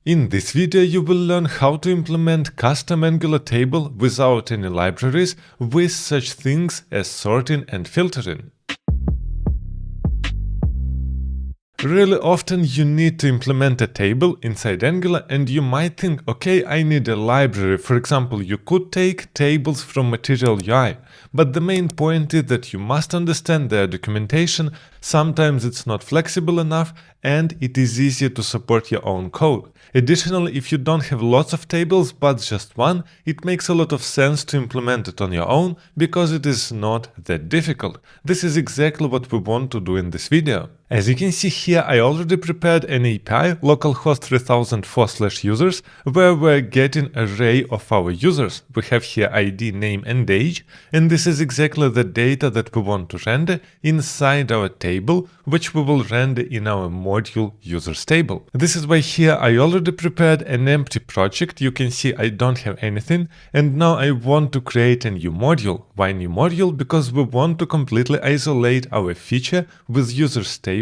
In this video you will learn how to implement custom Angular table without any libraries with such things as sorting and filtering. Really often you need to implement a table inside Angular and you might think, okay, I need a library. For example, you could take tables from Material UI, but the main point is that you must understand their documentation. Sometimes it's not flexible enough and it is easier to support your own code. Additionally, if you don't have lots of tables but just one, it makes a lot of sense to implement it on your own because it is not that difficult. This is exactly what we want to do in this video. As you can see here, I already prepared an API, localhost 3004/users, where we're getting an array of our users. We have here ID, name and age, and this is exactly the data that we want to render inside our table, which we will render in our module users table. This is why here I already prepared an empty project. You can see I don't have anything, and now I want to create a new module. Why new module? Because we want to completely isolate our feature with users table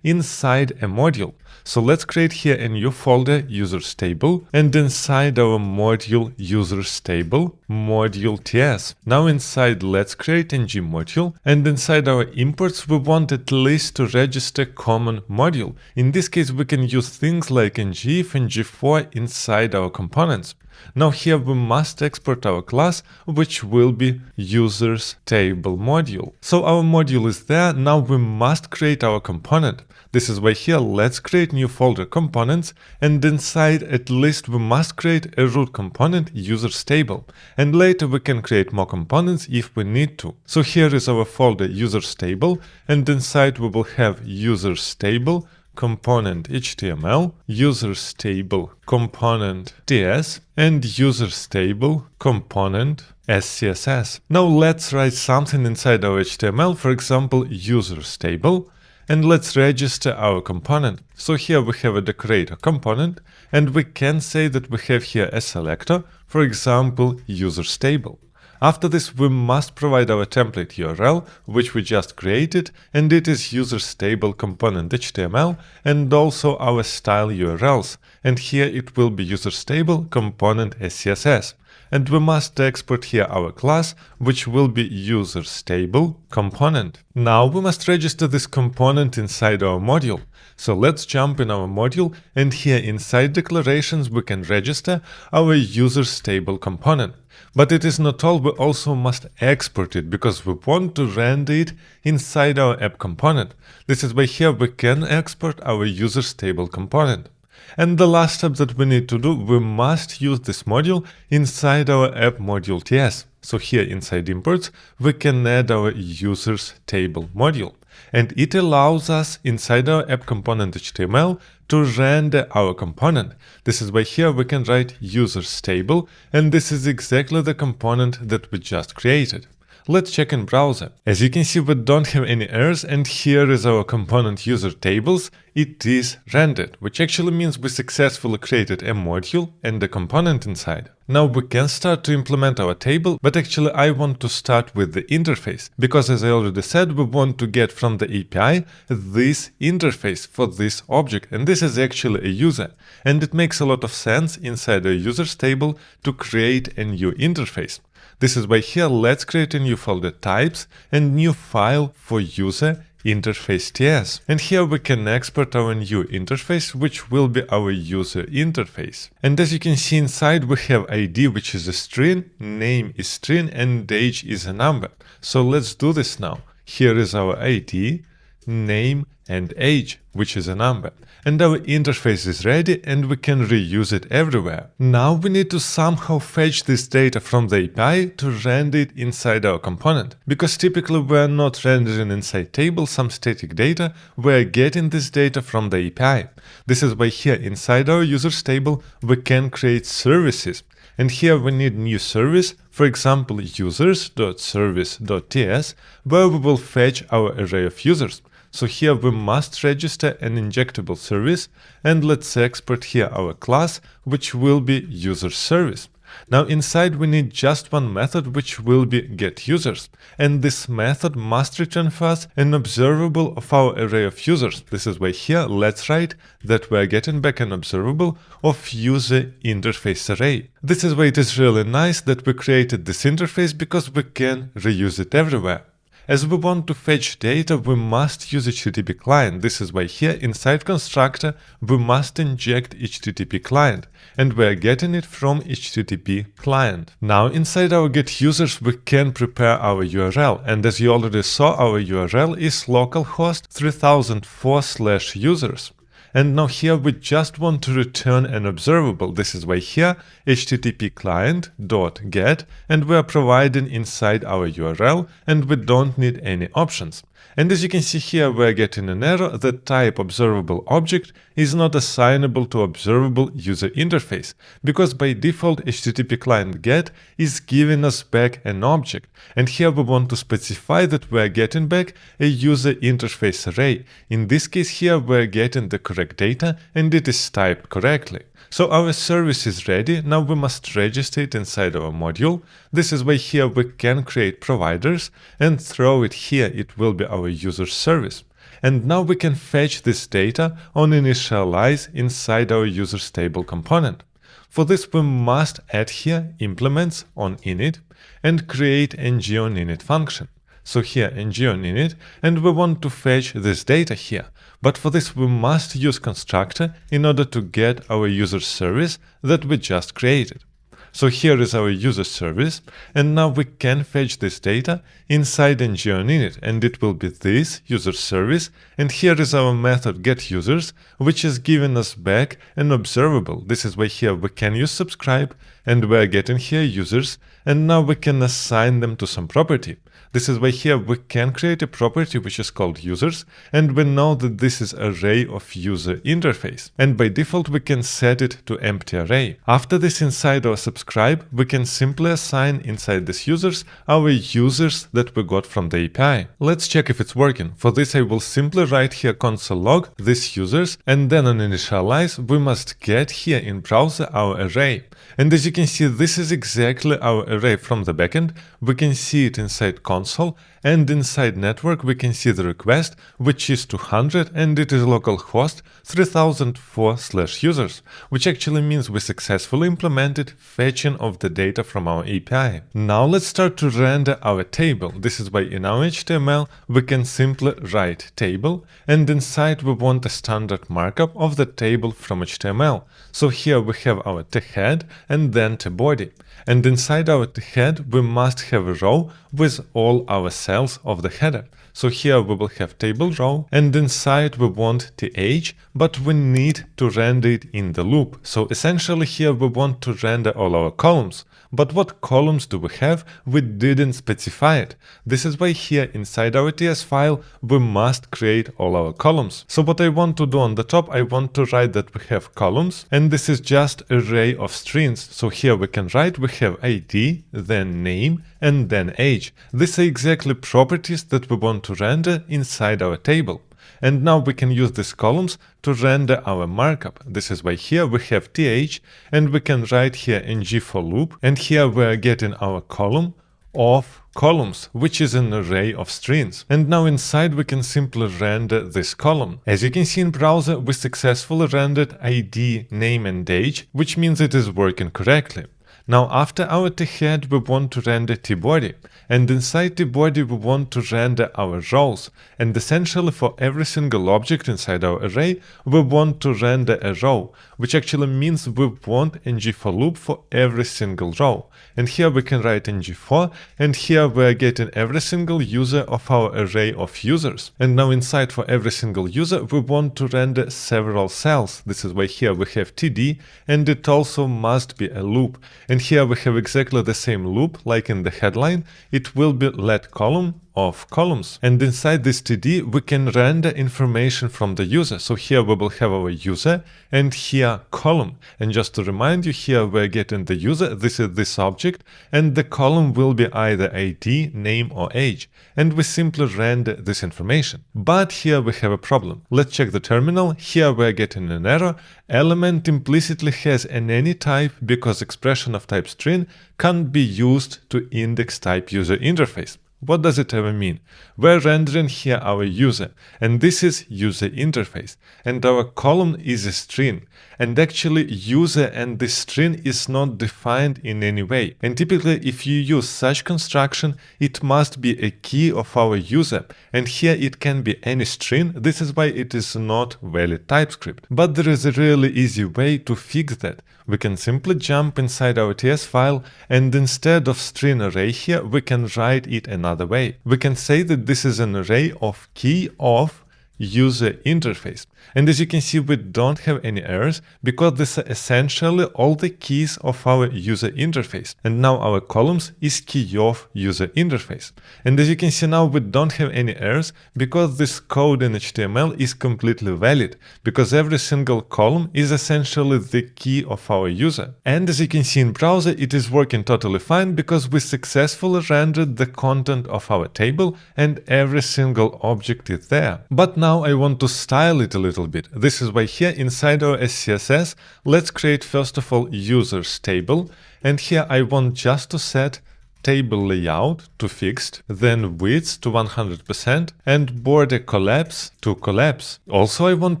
inside a module. So let's create here a new folder users table, and inside our module users table module ts. Now inside let's create ng module, and inside our imports we want at least to register common module. In this case we can use things like ngif and ng4 inside our components. Now here we must export our class, which will be users table module. So our module is there, now we must create our component. This is why here let's create new folder components, and inside at least we must create a root component users table, and later we can create more components if we need to. So here is our folder users table, and inside we will have users table component HTML, users table component TS, and users table component SCSS. Now let's write something inside our HTML, for example, users table, and let's register our component. So here we have a decorator component, and we can say that we have here a selector, for example, users table. After this, we must provide our template URL, which we just created, and it is users table component HTML, and also our style URLs. And here it will be users table component SCSS. And we must export here our class, which will be users table component. Now we must register this component inside our module. So let's jump in our module, and here inside declarations we can register our users table component. But it is not all, we also must export it because we want to render it inside our app component. This is why here we can export our users table component. And the last step that we need to do, we must use this module inside our app module TS. So here inside imports, we can add our users table module. And it allows us inside our app component HTML to render our component. This is why here we can write users table, and this is exactly the component that we just created. Let's check in browser. As you can see, we don't have any errors, and here is our component user tables. It is rendered, which actually means we successfully created a module and a component inside. Now we can start to implement our table, but actually I want to start with the interface, because as I already said, we want to get from the API this interface for this object, and this is actually a user. And it makes a lot of sense inside a users table to create a new interface. This is why here let's create a new folder types and new file for user interface ts. And here we can export our new interface, which will be our user interface. And as you can see inside, we have ID, which is a string, name is string, and age is a number. So let's do this now. Here is our ID, name and age, which is a number. And our interface is ready and we can reuse it everywhere. Now we need to somehow fetch this data from the API to render it inside our component. Because typically we are not rendering inside table some static data, we are getting this data from the API. This is why here inside our users table we can create services. And here we need new service, for example users.service.ts, where we will fetch our array of users. So here we must register an injectable service, and let's export here our class, which will be user service. Now inside we need just one method, which will be getUsers, and this method must return for us an observable of our array of users. This is why here let's write that we are getting back an observable of user interface array. This is why it is really nice that we created this interface, because we can reuse it everywhere. As we want to fetch data, we must use HTTP client. This is why here inside constructor we must inject HTTP client, and we are getting it from HTTP client. Now inside our getUsers we can prepare our URL, and as you already saw, our URL is localhost 3004/users. And now here we just want to return an observable. This is why here HTTP client.get, and we are providing inside our URL, and we don't need any options. And as you can see here, we are getting an error that type observable object is not assignable to observable user interface, because by default HTTP client get is giving us back an object, and here we want to specify that we are getting back a user interface array. In this case here we are getting the correct data, and it is typed correctly. So our service is ready. Now we must register it inside our module. This is why here we can create providers and throw it here. It will be our user service. And now we can fetch this data on initialize inside our users table component. For this we must add here implements on init and create ng-on-init function. So here ng-on-init, and we want to fetch this data here. But for this we must use constructor in order to get our user service that we just created. So here is our user service, and now we can fetch this data inside ng-on-init, and it will be this user service, and here is our method getUsers, which is giving us back an observable. This is why here we can use subscribe, and we are getting here users, and now we can assign them to some property. This is why here we can create a property which is called users, and we know that this is array of user interface, and by default we can set it to empty array. After this, inside our subscribe we can simply assign inside this users our users that we got from the API. Let's check if it's working. For this I will simply write here console log this users, and then on initialize we must get here in browser our array. And as you can see, this is exactly our array from the backend. We can see it inside console, and inside network we can see the request, which is 200, and it is localhost 3004/users, which actually means we successfully implemented fetching of the data from our API. Now let's start to render our table. This is why in our HTML we can simply write table, and inside we want a standard markup of the table from HTML. So here we have our head and then body. And inside our head we must have a row with all our cells of the header. So here we will have table row, and inside we want th, but we need to render it in the loop. So essentially here we want to render all our columns. But what columns do we have? We didn't specify it. This is why here inside our TS file we must create all our columns. So what I want to do on the top, I want to write that we have columns, and this is just array of strings. So here we can write we have ID, then name, and then age. These are exactly properties that we want to render inside our table. And now we can use these columns to render our markup. This is why here we have th, and we can write here ng for loop, and here we are getting our column of columns, which is an array of strings. And now inside we can simply render this column. As you can see in browser, we successfully rendered ID, name, and age, which means it is working correctly. Now after our head we want to render body, and inside body we want to render our rows, and essentially for every single object inside our array we want to render a row, which actually means we want ng for loop for every single row. And here we can write ng for, and here we are getting every single user of our array of users. And now inside for every single user we want to render several cells. This is why here we have td, and it also must be a loop. And here we have exactly the same loop like in the headline. It will be let column of columns. And inside this TD, we can render information from the user. So here we will have our user and here column. And just to remind you, here we're getting the user, this is this object, and the column will be either ID, name or age. And we simply render this information. But here we have a problem. Let's check the terminal. Here we're getting an error. Element implicitly has an any type because expression of type string can't be used to index type user interface. What does it ever mean? We're rendering here our user, and this is user interface, and our column is a string. And actually, user and this string is not defined in any way. And typically, if you use such construction, it must be a key of our user. And here it can be any string. This is why it is not valid TypeScript. But there is a really easy way to fix that. We can simply jump inside our TS file, and instead of string array here, we can write it another way. We can say that this is an array of key of user interface. And as you can see, we don't have any errors because these are essentially all the keys of our user interface. And now our columns is key of user interface. And as you can see now, we don't have any errors because this code in HTML is completely valid because every single column is essentially the key of our user. And as you can see in browser, it is working totally fine because we successfully rendered the content of our table and every single object is there. But now I want to style it a little bit. This is why here inside our SCSS, let's create first of all users table. And here I want just to set table layout to fixed, then width to 100% and border collapse to collapse. Also I want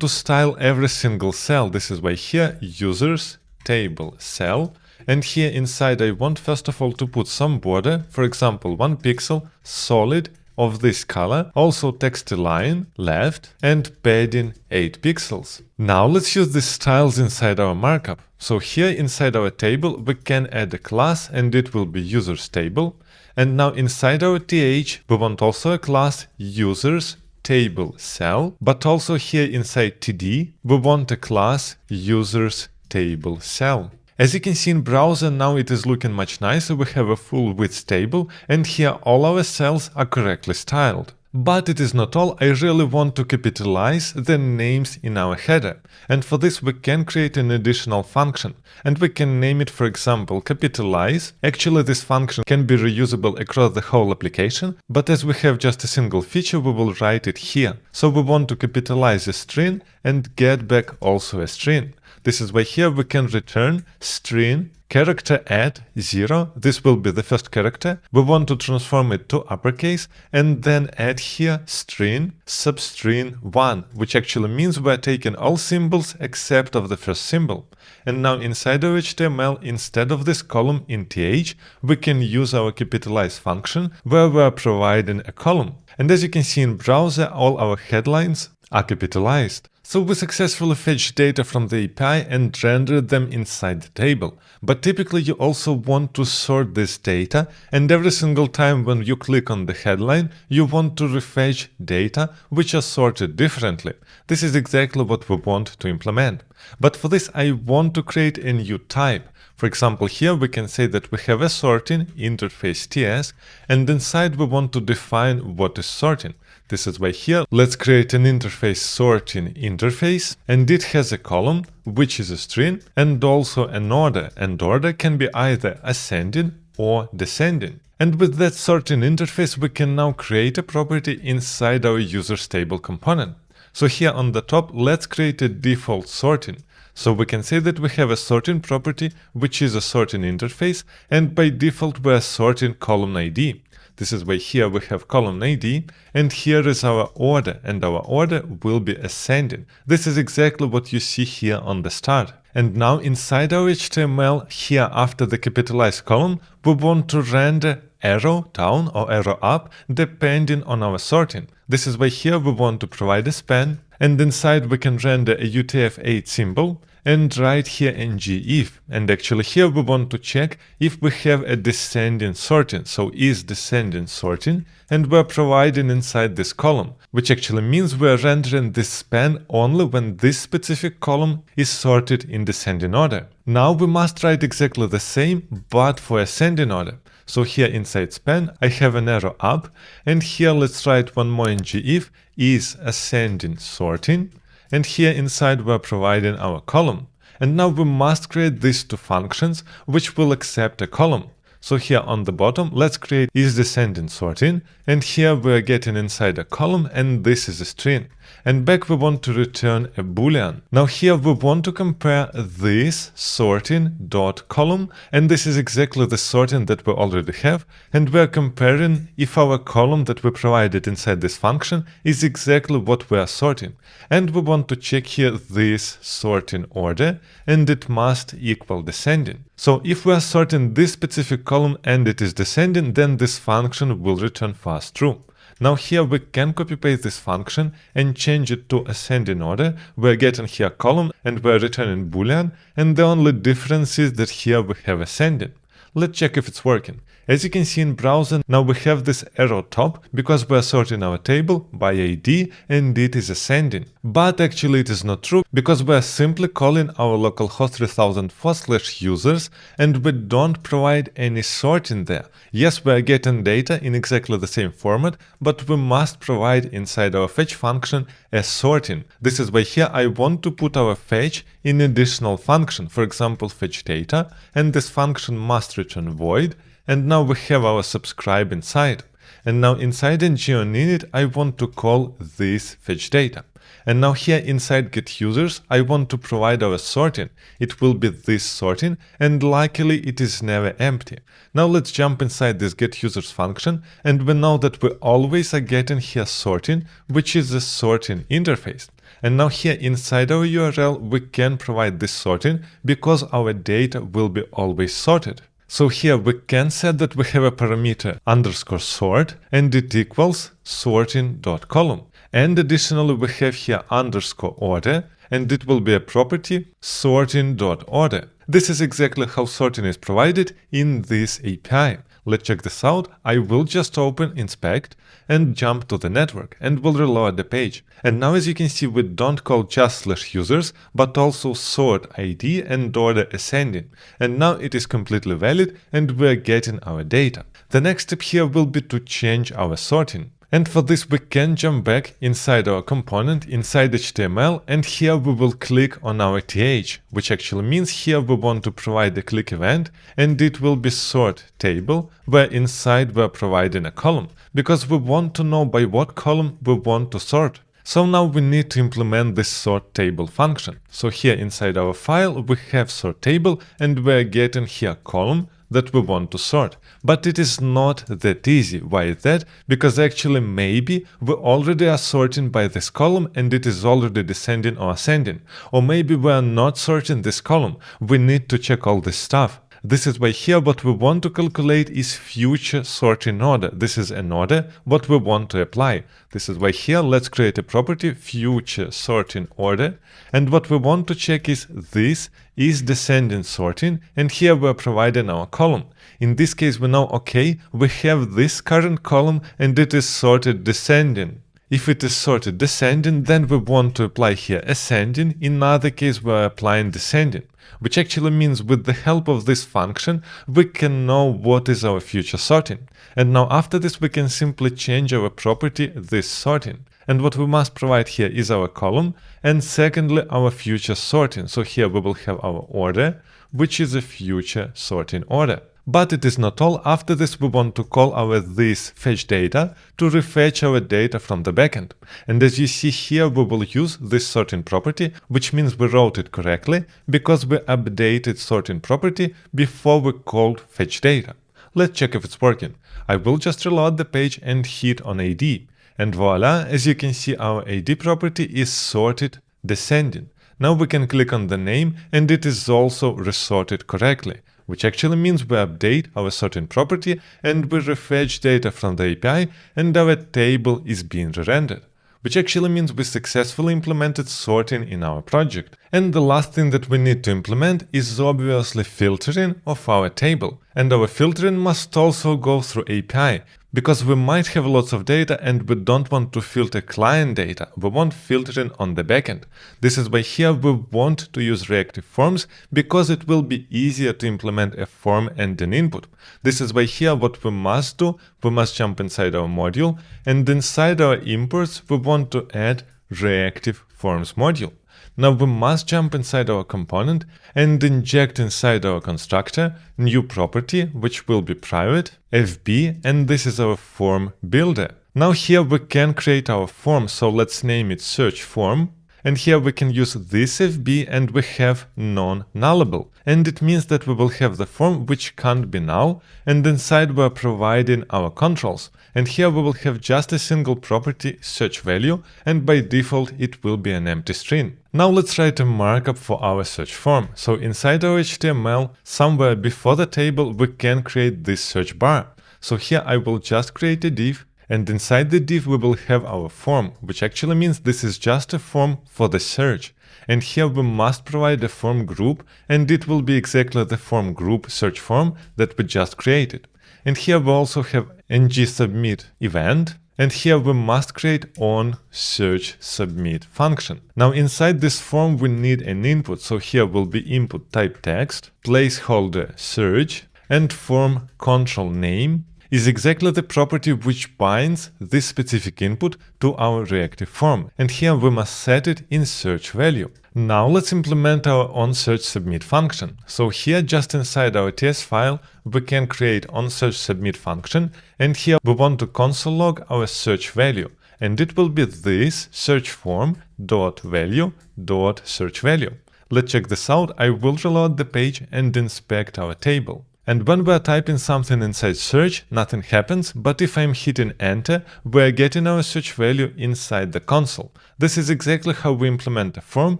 to style every single cell. This is why here users table cell. And here inside I want first of all to put some border, for example 1 pixel, solid, of this color, also text align left and padding 8 pixels. Now let's use the styles inside our markup. So here inside our table we can add a class and it will be users table. And now inside our th we want also a class users table cell, but also here inside td we want a class users table cell. As you can see in browser, now it is looking much nicer. We have a full width table and here all our cells are correctly styled. But it is not all. I really want to capitalize the names in our header. And for this we can create an additional function. And we can name it, for example, capitalize. Actually this function can be reusable across the whole application, but as we have just a single feature, we will write it here. So we want to capitalize a string and get back also a string. This is why here we can return string character at 0. This will be the first character. We want to transform it to uppercase and then add here string substring 1, which actually means we're taking all symbols except of the first symbol. And now inside our HTML, instead of this column in th, we can use our capitalize function where we're providing a column. And as you can see in browser, all our headlines are capitalized. So we successfully fetch data from the API and render them inside the table. But typically you also want to sort this data, and every single time when you click on the headline, you want to refetch data which are sorted differently. This is exactly what we want to implement. But for this I want to create a new type. For example, here we can say that we have a sorting interface TS, and inside we want to define what is sorting. This is why here let's create an interface sorting interface, and it has a column which is a string and also an order, and order can be either ascending or descending. And with that sorting interface we can now create a property inside our users table component. So here on the top let's create a default sorting. So we can say that we have a sorting property which is a sorting interface, and by default we are sorting column ID. This is why here we have column ID, and here is our order, and our order will be ascending. This is exactly what you see here on the start. And now inside our HTML, here after the capitalized column, we want to render arrow down or arrow up depending on our sorting. This is why here we want to provide a span, and inside we can render a UTF-8 symbol, and write here ngIf. And actually here we want to check if we have a descending sorting. So is descending sorting, and we're providing inside this column, which actually means we're rendering this span only when this specific column is sorted in descending order. Now we must write exactly the same, but for ascending order. So here inside span, I have an arrow up, and here let's write one more ngIf is ascending sorting, and here inside we're providing our column. And now we must create these two functions which will accept a column. So here on the bottom, let's create is descending sorting, and here we're getting inside a column, and this is a string. And back we want to return a boolean. Now here we want to compare this sorting dot column, and this is exactly the sorting that we already have, and we're comparing if our column that we provided inside this function is exactly what we are sorting. And we want to check here this sorting order, and it must equal descending. So if we are sorting this specific column and it is descending, then this function will return false true. Now here we can copy paste this function and change it to ascending order. We're getting here column and we're returning boolean, and the only difference is that here we have ascending. Let's check if it's working. As you can see in browser, now we have this arrow top because we are sorting our table by ID and it is ascending. But actually it is not true because we are simply calling our localhost 3004/users and we don't provide any sorting there. Yes, we are getting data in exactly the same format, but we must provide inside our fetch function a sorting. This is why here I want to put our fetch in additional function, for example fetch data, and this function must return void. And now we have our subscribe inside. And now inside ng-on-init, I want to call this fetch data. And now here inside get users, I want to provide our sorting. It will be this sorting, and luckily it is never empty. Now let's jump inside this get users function, and we know that we always are getting here sorting, which is the sorting interface. And now here inside our URL, we can provide this sorting because our data will be always sorted. So here we can set that we have a parameter _sort and it equals sorting.column. And additionally we have here _order and it will be a property sorting.order. This is exactly how sorting is provided in this API. Let's check this out. I will just open inspect and jump to the network and will reload the page. And now as you can see, we don't call just /users, but also sort ID and order ascending. And now it is completely valid and we are getting our data. The next step here will be to change our sorting. And for this we can jump back inside our component, inside HTML, and here we will click on our th, which actually means here we want to provide a click event, and it will be sort table, where inside we're providing a column, because we want to know by what column we want to sort. So now we need to implement this sort table function. So here inside our file we have sort table and we're getting here column that we want to sort. But it is not that easy. Why is that? Because actually maybe we already are sorting by this column and it is already descending or ascending. Or maybe we are not sorting this column. We need to check all this stuff. This is why here what we want to calculate is future sorting order. This is an order what we want to apply. This is why here let's create a property future sorting order, and what we want to check is this is descending sorting, and here we're providing our column. In this case we know, okay, we have this current column and it is sorted descending. If it is sorted descending, then we want to apply here ascending. In other case we're applying descending, which actually means with the help of this function we can know what is our future sorting. And now after this we can simply change our property this sorting. And what we must provide here is our column and secondly our future sorting. So here we will have our order, which is a future sorting order. But it is not all. After this we want to call our this fetch data to refetch our data from the backend. And as you see here we will use this sorting property, which means we wrote it correctly because we updated sorting property before we called fetch data. Let's check if it's working. I will just reload the page and hit on AD. And voila, as you can see our AD property is sorted descending. Now we can click on the name and it is also resorted correctly, which actually means we update our sorting property and we refetch data from the API and our table is being re-rendered, which actually means we successfully implemented sorting in our project. And the last thing that we need to implement is obviously filtering of our table. And our filtering must also go through API, because we might have lots of data and we don't want to filter client data, we want filtering on the backend. This is why here we want to use reactive forms, because it will be easier to implement a form and an input. This is why here what we must do, we must jump inside our module, and inside our imports we want to add reactive forms module. Now we must jump inside our component and inject inside our constructor new property, which will be private, FB, and this is our form builder. Now here we can create our form, so let's name it search form. And here we can use this FB and we have non-nullable. And it means that we will have the form which can't be null, and inside we are providing our controls. And here we will have just a single property search value, and by default it will be an empty string. Now let's write a markup for our search form. So inside our HTML, somewhere before the table, we can create this search bar. So here I will just create a div, and inside the div we will have our form, which actually means this is just a form for the search. And here we must provide a form group, and it will be exactly the form group search form that we just created. And here we also have ng-submit event, and here we must create onSearchSubmit function. Now inside this form we need an input, so here will be input type text, placeholder search, and form control name is exactly the property which binds this specific input to our reactive form, and here we must set it in search value. Now let's implement our onSearchSubmit function. So here just inside our TS file we can create onSearchSubmit function, and here we want to console log our search value, and it will be this search form dot value dot search value. Let's check this out. I will reload the page and inspect our table. And when we are typing something inside search, nothing happens, but if I'm hitting enter, we are getting our search value inside the console. This is exactly how we implement a form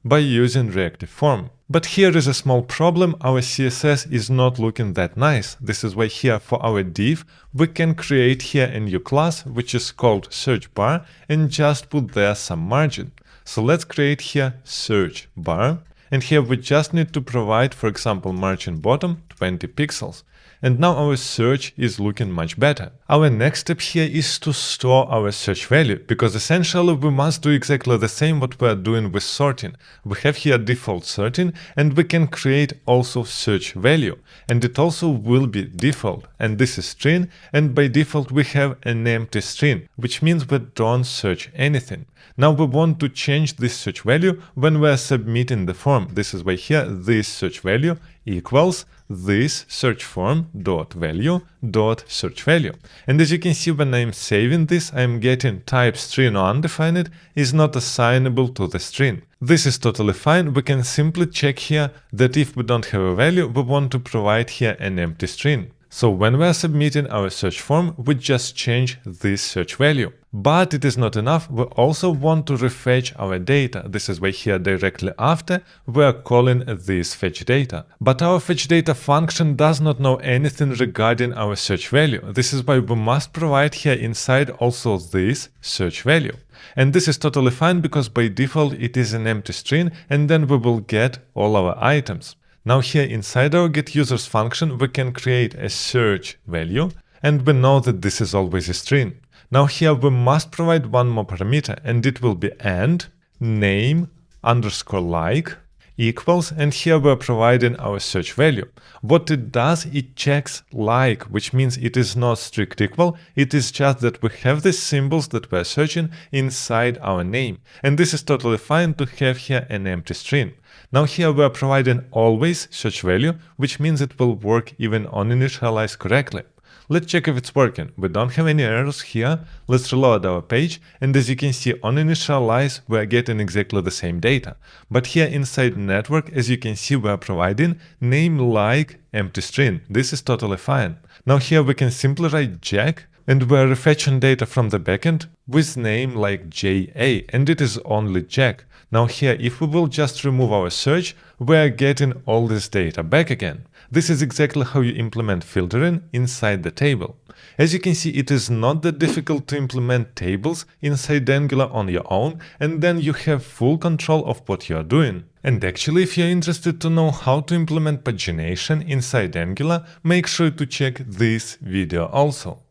by using reactive form. But here is a small problem, our CSS is not looking that nice. This is why here for our div, we can create here a new class, which is called search bar, and just put there some margin. So let's create here search bar. And here we just need to provide, for example, margin bottom 20 pixels. And now our search is looking much better. Our next step here is to store our search value, because essentially we must do exactly the same what we are doing with sorting. We have here default sorting, and we can create also search value, and it also will be default, and this is string, and by default we have an empty string, which means we don't search anything. Now we want to change this search value when we are submitting the form. This is why here this search value equals this search form dot value dot search value. And as you can see, when I'm saving this, I'm getting type string or undefined is not assignable to the string. This is totally fine. We can simply check here that if we don't have a value, we want to provide here an empty string. So when we are submitting our search form, we just change this search value. But it is not enough, we also want to refetch our data. This is why here directly after we are calling this fetch data. But our fetch data function does not know anything regarding our search value. This is why we must provide here inside also this search value. And this is totally fine because by default it is an empty string, and then we will get all our items. Now here inside our getUsers function we can create a search value, and we know that this is always a string. Now here we must provide one more parameter, and it will be and name underscore like equals, and here we are providing our search value. What it does, it checks like, which means it is not strict equal, it is just that we have these symbols that we are searching inside our name. And this is totally fine to have here an empty string. Now here we are providing always search value, which means it will work even uninitialized correctly. Let's check if it's working. We don't have any errors here. Let's reload our page, and as you can see on initialize we are getting exactly the same data. But here inside network, as you can see, we are providing name like empty string. This is totally fine. Now here we can simply write jack, and we are refetching data from the backend with name like JA, and it is only jack. Now here if we will just remove our search, we're getting all this data back again. This is exactly how you implement filtering inside the table. As you can see, it is not that difficult to implement tables inside Angular on your own, and then you have full control of what you are doing. And actually, if you're interested to know how to implement pagination inside Angular, make sure to check this video also.